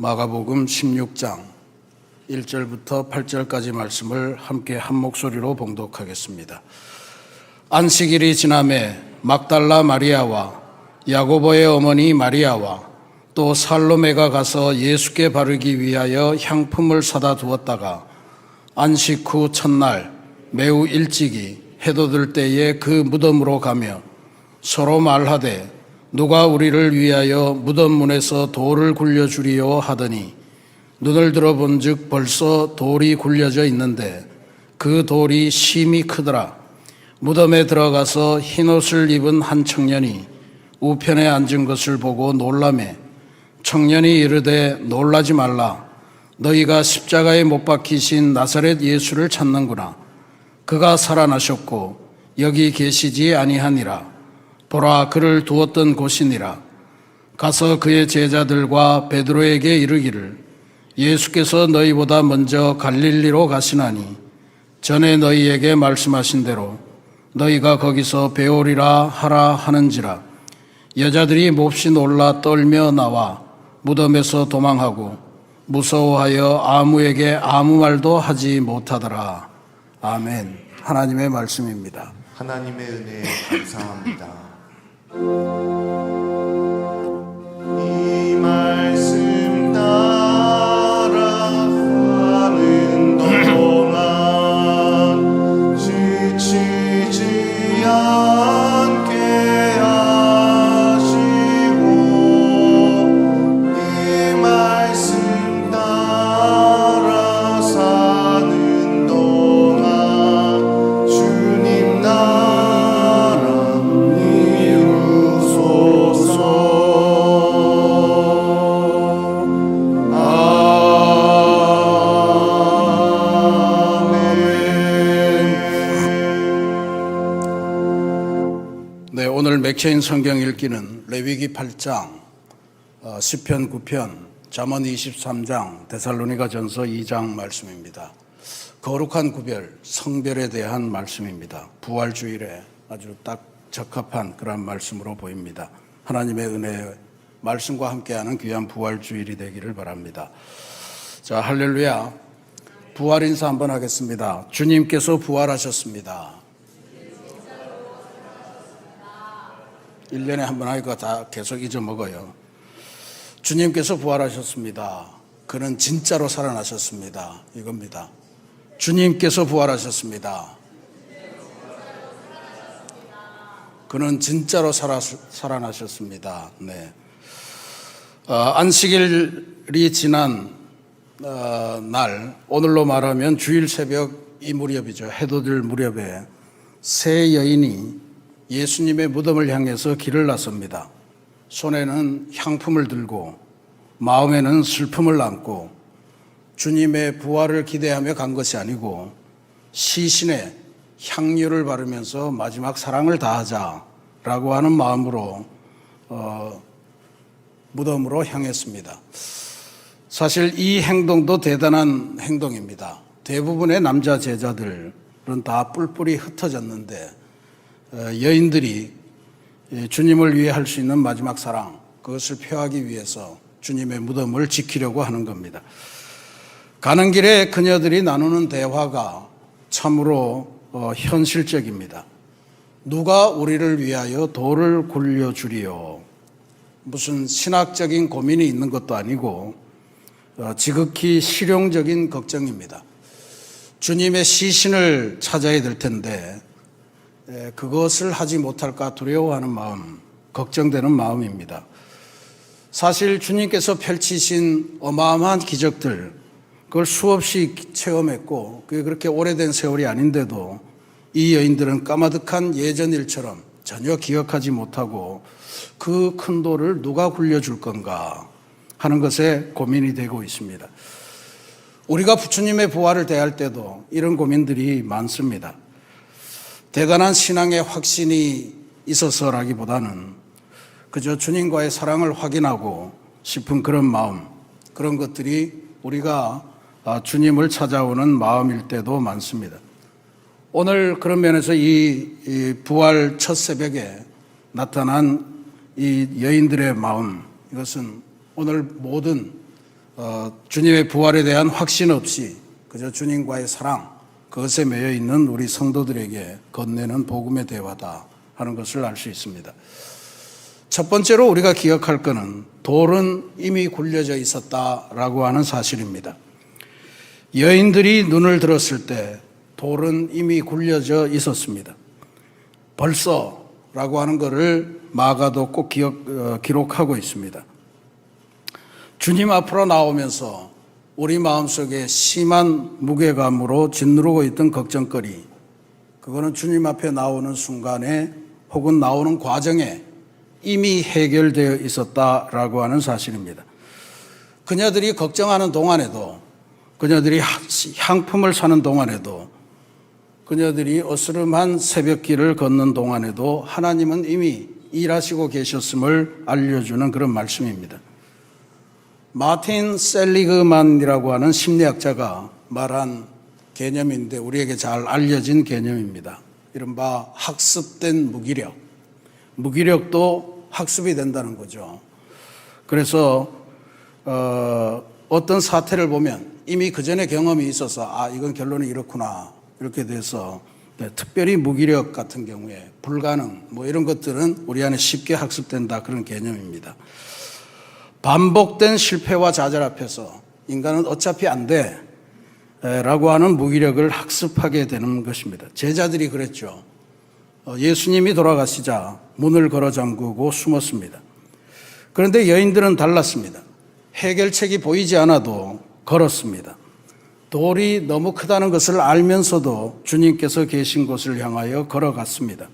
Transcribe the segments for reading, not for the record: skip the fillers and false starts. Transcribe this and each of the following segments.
마가복음 16장 1절부터 8절까지 말씀을 함께 한 목소리로 봉독하겠습니다. 안식일이 지나매 막달라 마리아와 야고보의 어머니 마리아와 또 살로메가 가서 예수께 바르기 위하여 향품을 사다 두었다가 안식 후 첫날 매우 일찍이 해도 들 때에 그 무덤으로 가며 서로 말하되 누가 우리를 위하여 무덤 문에서 돌을 굴려주리요 하더니 눈을 들어본 즉 벌써 돌이 굴려져 있는데 그 돌이 심히 크더라. 무덤에 들어가서 흰옷을 입은 한 청년이 우편에 앉은 것을 보고 놀라매 청년이 이르되 놀라지 말라. 너희가 십자가에 못 박히신 나사렛 예수를 찾는구나. 그가 살아나셨고 여기 계시지 아니하니라. 보라, 그를 두었던 곳이니라. 가서 그의 제자들과 베드로에게 이르기를 예수께서 너희보다 먼저 갈릴리로 가시나니 전에 너희에게 말씀하신 대로 너희가 거기서 배우리라 하라 하는지라. 여자들이 몹시 놀라 떨며 나와 무덤에서 도망하고 무서워하여 아무에게 아무 말도 하지 못하더라. 아멘. 하나님의 말씀입니다. 하나님의 은혜에 감사합니다. 이 말씀 따라가는 동안 지치지 않게 하시고 이 말씀 따라 사는 동안 주님 나라 이루소서. 네, 오늘 맥체인 성경 읽기는 레위기 8장, 시편 9편, 잠언 23장, 데살로니가 전서 2장 말씀입니다. 거룩한 구별, 성별에 대한 말씀입니다. 부활주일에 아주 딱 적합한 그런 말씀으로 보입니다. 하나님의 은혜의 말씀과 함께하는 귀한 부활주일이 되기를 바랍니다. 자, 할렐루야. 부활 인사 한번 하겠습니다. 주님께서 부활하셨습니다. 1년에 한 번 하니까 다 계속 잊어먹어요. 주님께서 부활하셨습니다. 그는 진짜로 살아나셨습니다. 이겁니다. 주님께서 부활하셨습니다. 그는 진짜로 살아나셨습니다. 네. 안식일이 지난 날, 오늘로 말하면 주일 새벽 이 무렵이죠. 해돋을 무렵에 세 여인이 예수님의 무덤을 향해서 길을 나섭니다. 손에는 향품을 들고 마음에는 슬픔을 안고 주님의 부활을 기대하며 간 것이 아니고 시신에 향유를 바르면서 마지막 사랑을 다하자라고 하는 마음으로 무덤으로 향했습니다. 사실 이 행동도 대단한 행동입니다. 대부분의 남자 제자들은 다 뿔뿔이 흩어졌는데 여인들이 주님을 위해 할 수 있는 마지막 사랑, 그것을 표하기 위해서 주님의 무덤을 지키려고 하는 겁니다. 가는 길에 그녀들이 나누는 대화가 참으로 현실적입니다. 누가 우리를 위하여 돌을 굴려주리요. 무슨 신학적인 고민이 있는 것도 아니고 지극히 실용적인 걱정입니다. 주님의 시신을 찾아야 될 텐데 그것을 하지 못할까 두려워하는 마음, 걱정되는 마음입니다. 사실 주님께서 펼치신 어마어마한 기적들, 그걸 수없이 체험했고 그게 그렇게 오래된 세월이 아닌데도 이 여인들은 까마득한 예전 일처럼 전혀 기억하지 못하고 그 큰 돌을 누가 굴려줄 건가 하는 것에 고민이 되고 있습니다. 우리가 부처님의 부활을 대할 때도 이런 고민들이 많습니다. 대단한 신앙의 확신이 있어서라기보다는 그저 주님과의 사랑을 확인하고 싶은 그런 마음, 그런 것들이 우리가 주님을 찾아오는 마음일 때도 많습니다. 오늘 그런 면에서 이 부활 첫 새벽에 나타난 이 여인들의 마음, 이것은 오늘 모든 주님의 부활에 대한 확신 없이 그저 주님과의 사랑, 그것에 매여 있는 우리 성도들에게 건네는 복음의 대화다 하는 것을 알 수 있습니다. 첫 번째로 우리가 기억할 것은 돌은 이미 굴려져 있었다라고 하는 사실입니다. 여인들이 눈을 들었을 때 돌은 이미 굴려져 있었습니다. 벌써라고 하는 것을 마가도 꼭 기록하고 있습니다. 주님 앞으로 나오면서 우리 마음속에 심한 무게감으로 짓누르고 있던 걱정거리, 그거는 주님 앞에 나오는 순간에 혹은 나오는 과정에 이미 해결되어 있었다라고 하는 사실입니다. 그녀들이 걱정하는 동안에도, 그녀들이 향품을 사는 동안에도, 그녀들이 어스름한 새벽길을 걷는 동안에도 하나님은 이미 일하시고 계셨음을 알려주는 그런 말씀입니다. 마틴 셀리그만이라고 하는 심리학자가 말한 개념인데 우리에게 잘 알려진 개념입니다. 이른바 학습된 무기력. 무기력도 학습이 된다는 거죠. 그래서 어떤 사태를 보면 이미 그 전에 경험이 있어서 이건 결론이 이렇구나 이렇게 돼서 특별히 무기력 같은 경우에 불가능 이런 것들은 우리 안에 쉽게 학습된다 그런 개념입니다. 반복된 실패와 좌절 앞에서 인간은 어차피 안 돼 라고 하는 무기력을 학습하게 되는 것입니다. 제자들이 그랬죠. 예수님이 돌아가시자 문을 걸어 잠그고 숨었습니다. 그런데 여인들은 달랐습니다. 해결책이 보이지 않아도 걸었습니다. 돌이 너무 크다는 것을 알면서도 주님께서 계신 곳을 향하여 걸어갔습니다.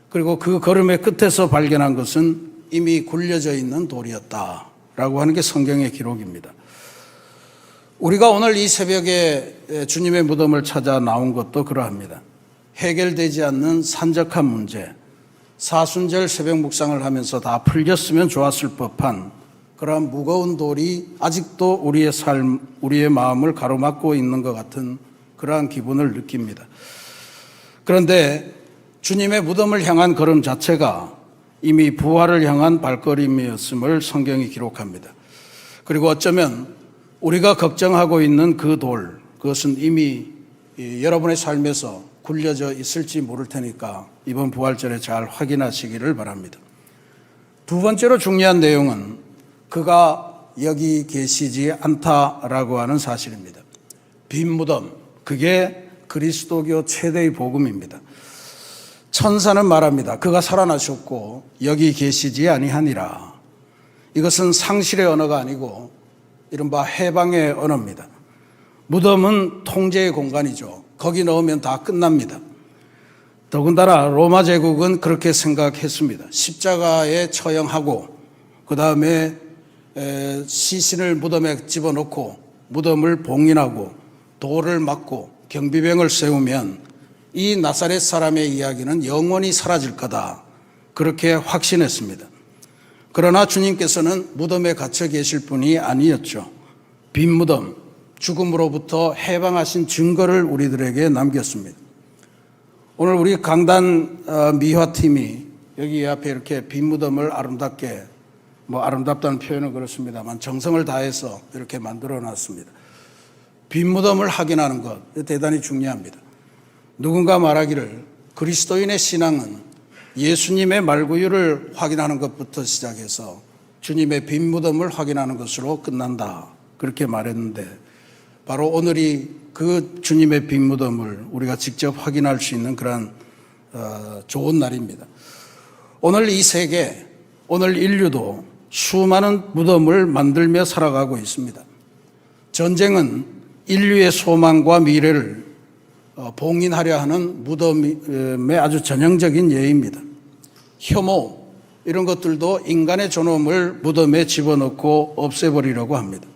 그리고 그 걸음의 끝에서 발견한 것은 이미 굴려져 있는 돌이었다라고 하는 게 성경의 기록입니다. 우리가 오늘 이 새벽에 주님의 무덤을 찾아 나온 것도 그러합니다. 해결되지 않는 산적한 문제, 사순절 새벽 묵상을 하면서 다 풀렸으면 좋았을 법한 그러한 무거운 돌이 아직도 우리의 삶, 우리의 마음을 가로막고 있는 것 같은 그러한 기분을 느낍니다. 그런데 주님의 무덤을 향한 걸음 자체가 이미 부활을 향한 발걸음이었음을 성경이 기록합니다. 그리고 어쩌면 우리가 걱정하고 있는 그 돌, 그것은 이미 여러분의 삶에서 굴려져 있을지 모를 테니까 이번 부활절에 잘 확인하시기를 바랍니다. 두 번째로 중요한 내용은 그가 여기 계시지 않다라고 하는 사실입니다. 빈 무덤, 그게 그리스도교 최대의 복음입니다. 천사는 말합니다. 그가 살아나셨고 여기 계시지 아니하니라. 이것은 상실의 언어가 아니고 이른바 해방의 언어입니다. 무덤은 통제의 공간이죠. 거기 넣으면 다 끝납니다. 더군다나 로마 제국은 그렇게 생각했습니다. 십자가에 처형하고 그 다음에 시신을 무덤에 집어넣고 무덤을 봉인하고 돌을 막고 경비병을 세우면 이 나사렛 사람의 이야기는 영원히 사라질 거다. 그렇게 확신했습니다. 그러나 주님께서는 무덤에 갇혀 계실 분이 아니었죠. 빈 무덤, 죽음으로부터 해방하신 증거를 우리들에게 남겼습니다. 오늘 우리 강단 미화팀이 여기 앞에 이렇게 빈 무덤을 아름답게, 아름답다는 표현은 그렇습니다만 정성을 다해서 이렇게 만들어 놨습니다. 빈 무덤을 확인하는 것 대단히 중요합니다. 누군가 말하기를 그리스도인의 신앙은 예수님의 말구유를 확인하는 것부터 시작해서 주님의 빈 무덤을 확인하는 것으로 끝난다. 그렇게 말했는데 바로 오늘이 그 주님의 빈 무덤을 우리가 직접 확인할 수 있는 그런 좋은 날입니다. 오늘 이 세계, 오늘 인류도 수많은 무덤을 만들며 살아가고 있습니다. 전쟁은 인류의 소망과 미래를 봉인하려 하는 무덤의 아주 전형적인 예입니다. 혐오, 이런 것들도 인간의 존엄을 무덤에 집어넣고 없애버리려고 합니다.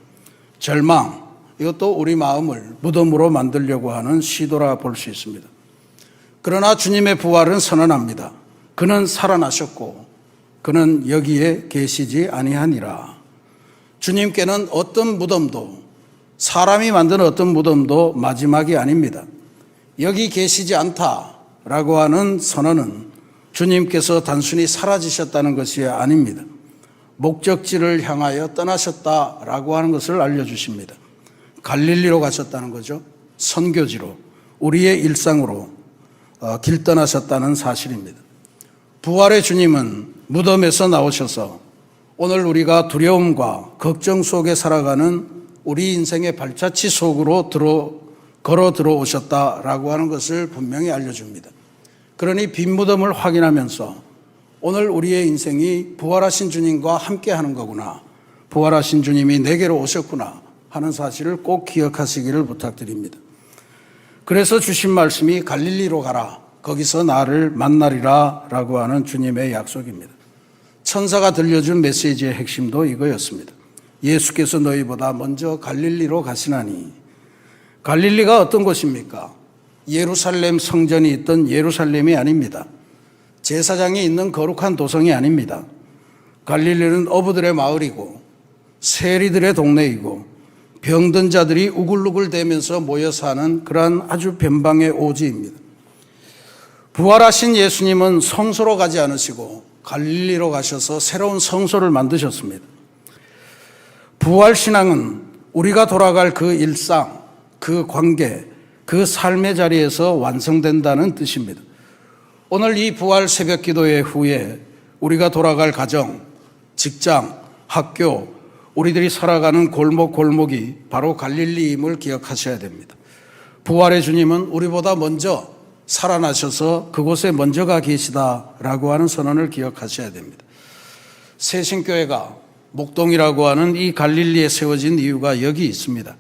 절망, 이것도 우리 마음을 무덤으로 만들려고 하는 시도라 볼 수 있습니다. 그러나 주님의 부활은 선언합니다. 그는 살아나셨고 그는 여기에 계시지 아니하니라. 주님께는 어떤 무덤도, 사람이 만든 어떤 무덤도 마지막이 아닙니다. 여기 계시지 않다라고 하는 선언은 주님께서 단순히 사라지셨다는 것이 아닙니다. 목적지를 향하여 떠나셨다라고 하는 것을 알려주십니다. 갈릴리로 가셨다는 거죠. 선교지로, 우리의 일상으로 길 떠나셨다는 사실입니다. 부활의 주님은 무덤에서 나오셔서 오늘 우리가 두려움과 걱정 속에 살아가는 우리 인생의 발자취 속으로 걸어 들어오셨다라고 하는 것을 분명히 알려줍니다. 그러니 빈 무덤을 확인하면서 오늘 우리의 인생이 부활하신 주님과 함께 하는 거구나, 부활하신 주님이 내게로 오셨구나 하는 사실을 꼭 기억하시기를 부탁드립니다. 그래서 주신 말씀이 갈릴리로 가라, 거기서 나를 만나리라 라고 하는 주님의 약속입니다. 천사가 들려준 메시지의 핵심도 이거였습니다. 예수께서 너희보다 먼저 갈릴리로 가시나니. 갈릴리가 어떤 곳입니까? 예루살렘 성전이 있던 예루살렘이 아닙니다. 제사장이 있는 거룩한 도성이 아닙니다. 갈릴리는 어부들의 마을이고 세리들의 동네이고 병든 자들이 우글우글 대면서 모여 사는 그러한 아주 변방의 오지입니다. 부활하신 예수님은 성소로 가지 않으시고 갈릴리로 가셔서 새로운 성소를 만드셨습니다. 부활신앙은 우리가 돌아갈 그 일상, 그 관계, 그 삶의 자리에서 완성된다는 뜻입니다. 오늘 이 부활 새벽 기도회 후에 우리가 돌아갈 가정, 직장, 학교, 우리들이 살아가는 골목골목이 바로 갈릴리임을 기억하셔야 됩니다. 부활의 주님은 우리보다 먼저 살아나셔서 그곳에 먼저 가 계시다라고 하는 선언을 기억하셔야 됩니다. 새신교회가 목동이라고 하는 이 갈릴리에 세워진 이유가 여기 있습니다.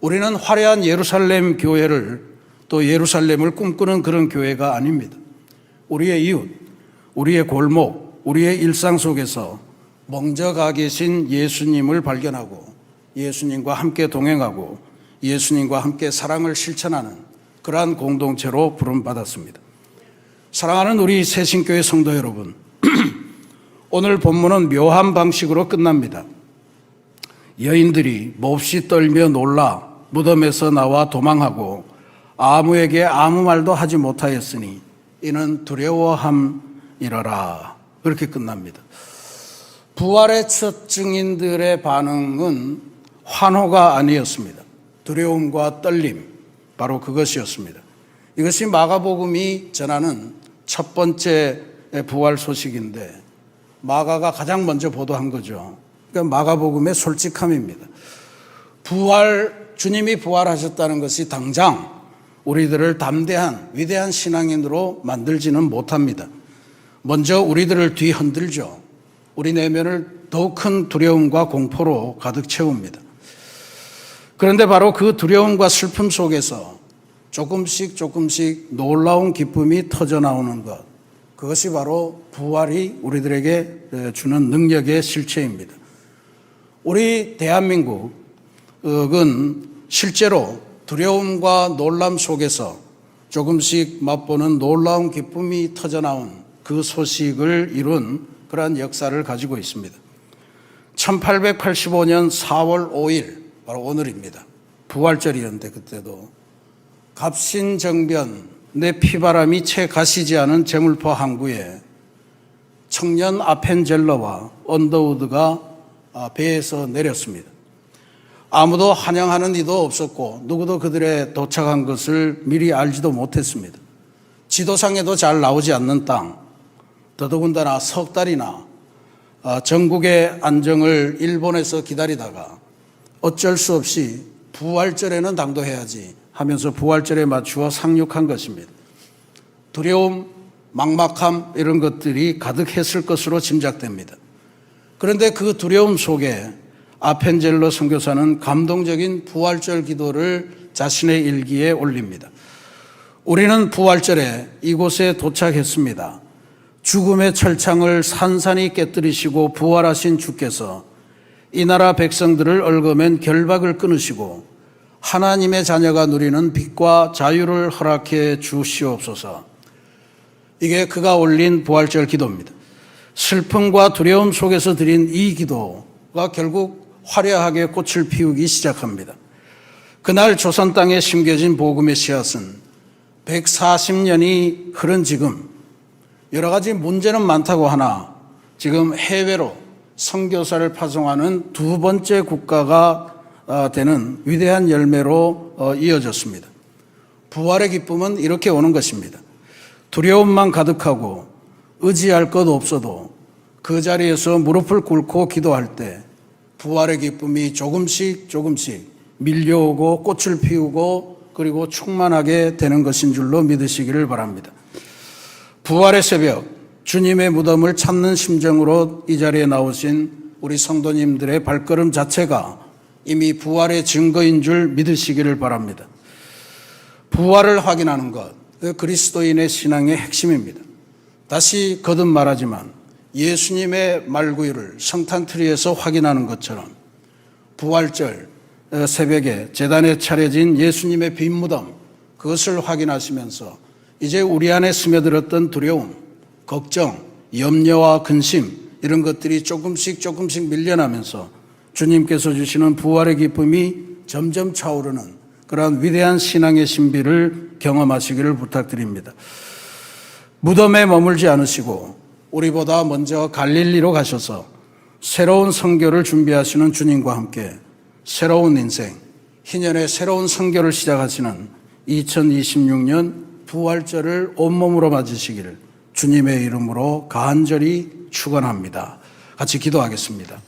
우리는 화려한 예루살렘 교회를, 또 예루살렘을 꿈꾸는 그런 교회가 아닙니다. 우리의 이웃, 우리의 골목, 우리의 일상 속에서 먼저 가 계신 예수님을 발견하고 예수님과 함께 동행하고 예수님과 함께 사랑을 실천하는 그러한 공동체로 부름받았습니다. 사랑하는 우리 새신교회 성도 여러분, 오늘 본문은 묘한 방식으로 끝납니다. 여인들이 몹시 떨며 놀라 무덤에서 나와 도망하고 아무에게 아무 말도 하지 못하였으니 이는 두려워함이러라. 그렇게 끝납니다. 부활의 첫 증인들의 반응은 환호가 아니었습니다. 두려움과 떨림, 바로 그것이었습니다. 이것이 마가복음이 전하는 첫 번째 부활 소식인데 마가가 가장 먼저 보도한 거죠. 그러니까 마가복음의 솔직함입니다. 주님이 부활하셨다는 것이 당장 우리들을 담대한 위대한 신앙인으로 만들지는 못합니다. 먼저 우리들을 뒤흔들죠. 우리 내면을 더욱 큰 두려움과 공포로 가득 채웁니다. 그런데 바로 그 두려움과 슬픔 속에서 조금씩 놀라운 기쁨이 터져 나오는 것, 그것이 바로 부활이 우리들에게 주는 능력의 실체입니다. 우리 대한민국은 실제로 두려움과 놀람 속에서 조금씩 맛보는 놀라운 기쁨이 터져 나온 그 소식을 이룬 그러한 역사를 가지고 있습니다. 1885년 4월 5일, 바로 오늘입니다. 부활절이었는데 그때도 갑신정변, 내 피바람이 채 가시지 않은 제물포 항구에 청년 아펜젤러와 언더우드가 배에서 내렸습니다. 아무도 환영하는 이도 없었고 누구도 그들의 도착한 것을 미리 알지도 못했습니다. 지도상에도 잘 나오지 않는 땅, 더더군다나 석 달이나 전국의 안정을 일본에서 기다리다가 어쩔 수 없이 부활절에는 당도해야지 하면서 부활절에 맞추어 상륙한 것입니다. 두려움, 막막함 이런 것들이 가득했을 것으로 짐작됩니다. 그런데 그 두려움 속에 아펜젤러 선교사는 감동적인 부활절 기도를 자신의 일기에 올립니다. 우리는 부활절에 이곳에 도착했습니다. 죽음의 철창을 산산히 깨뜨리시고 부활하신 주께서 이 나라 백성들을 얽어맨 결박을 끊으시고 하나님의 자녀가 누리는 빛과 자유를 허락해 주시옵소서. 이게 그가 올린 부활절 기도입니다. 슬픔과 두려움 속에서 드린 이 기도가 결국 화려하게 꽃을 피우기 시작합니다. 그날 조선 땅에 심겨진 복음의 씨앗은 140년이 흐른 지금 여러 가지 문제는 많다고 하나 지금 해외로 선교사를 파송하는 두 번째 국가가 되는 위대한 열매로 이어졌습니다. 부활의 기쁨은 이렇게 오는 것입니다. 두려움만 가득하고 의지할 것 없어도 그 자리에서 무릎을 꿇고 기도할 때 부활의 기쁨이 조금씩 밀려오고 꽃을 피우고 그리고 충만하게 되는 것인 줄로 믿으시기를 바랍니다. 부활의 새벽, 주님의 무덤을 찾는 심정으로 이 자리에 나오신 우리 성도님들의 발걸음 자체가 이미 부활의 증거인 줄 믿으시기를 바랍니다. 부활을 확인하는 것, 그리스도인의 신앙의 핵심입니다. 다시 거듭 말하지만 예수님의 말구유를 성탄트리에서 확인하는 것처럼 부활절 새벽에 제단에 차려진 예수님의 빈 무덤, 그것을 확인하시면서 이제 우리 안에 스며들었던 두려움, 걱정, 염려와 근심, 이런 것들이 조금씩 밀려나면서 주님께서 주시는 부활의 기쁨이 점점 차오르는 그러한 위대한 신앙의 신비를 경험하시기를 부탁드립니다. 무덤에 머물지 않으시고 우리보다 먼저 갈릴리로 가셔서 새로운 선교를 준비하시는 주님과 함께 새로운 인생, 희년의 새로운 선교를 시작하시는 2026년 부활절을 온몸으로 맞으시기를 주님의 이름으로 간절히 축원합니다. 같이 기도하겠습니다.